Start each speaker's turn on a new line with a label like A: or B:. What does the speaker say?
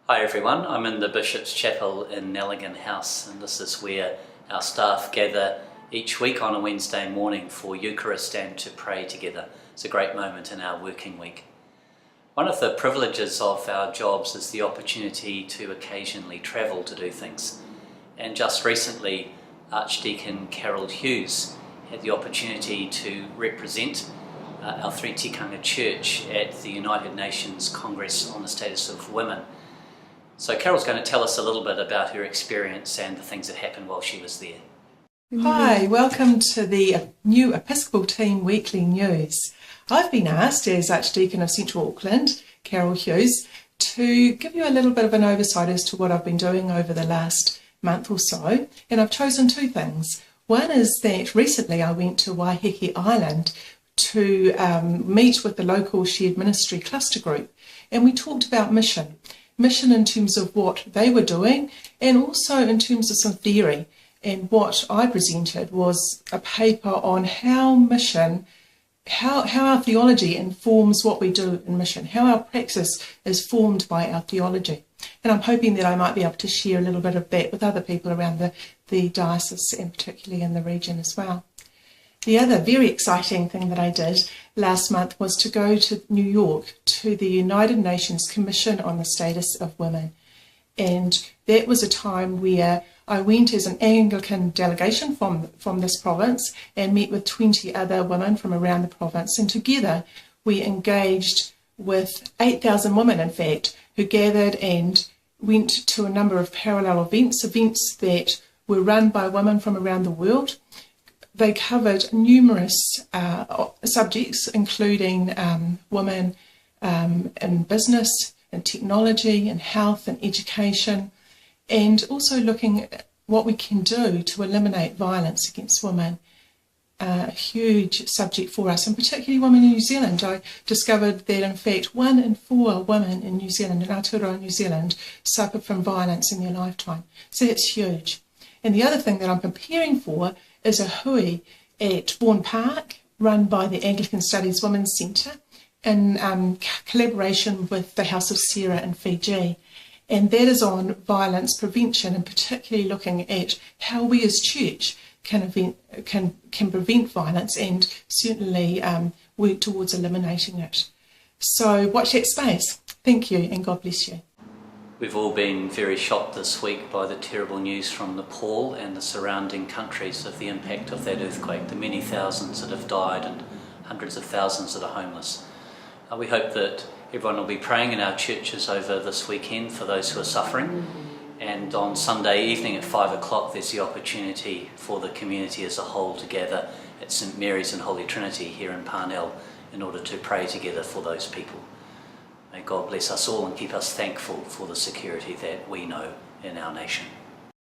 A: Hi everyone, I'm in the Bishop's Chapel in Nelligan House, and this is where our staff gather each week on a Wednesday morning for Eucharist and to pray together. It's a great moment in our working week. One of the privileges of our jobs is the opportunity to occasionally travel to do things. And just recently, Archdeacon Carol Hughes had the opportunity to represent our Three Tikanga Church at the United Nations Congress on the Status of Women. So Carol's going to tell us a little bit about her experience and the things that happened while she was there.
B: Hi, welcome to the new Episcopal Team Weekly News. I've been asked as Archdeacon of Central Auckland, Carol Hughes, to give you a little bit of an oversight as to what I've been doing over the last month or so, and I've chosen two things. One is that recently I went to Waiheke Island to meet with the local shared ministry cluster group, and we talked about mission in terms of what they were doing and also in terms of some theory. And what I presented was a paper on how our theology informs what we do in mission, how our praxis is formed by our theology. And I'm hoping that I might be able to share a little bit of that with other people around the diocese and particularly in the region as well. The other very exciting thing that I did last month was to go to New York to the United Nations Commission on the Status of Women. And that was a time where I went as an Anglican delegation from this province and met with 20 other women from around the province. And together we engaged with 8,000 women, in fact, who gathered and went to a number of parallel events that were run by women from around the world. They covered numerous subjects, including women in business, in technology, in health and education, and also looking at what we can do to eliminate violence against women. A huge subject for us, and particularly women in New Zealand. I discovered that in fact 1 in 4 women in New Zealand, in Aotearoa New Zealand, suffer from violence in their lifetime. So that's huge. And the other thing that I'm preparing for is a hui at Vaughan Park, run by the Anglican Studies Women's Centre in collaboration with the House of Sarah in Fiji. And that is on violence prevention, and particularly looking at how we as church can prevent violence and certainly work towards eliminating it. So watch that space. Thank you, and God bless you.
A: We've all been very shocked this week by the terrible news from Nepal and the surrounding countries of the impact of that earthquake, the many thousands that have died and hundreds of thousands that are homeless. We hope that everyone will be praying in our churches over this weekend for those who are suffering. And on Sunday evening at 5 o'clock there's the opportunity for the community as a whole to gather at St Mary's and Holy Trinity here in Parnell in order to pray together for those people. May God bless us all and keep us thankful for the security that we know in our nation.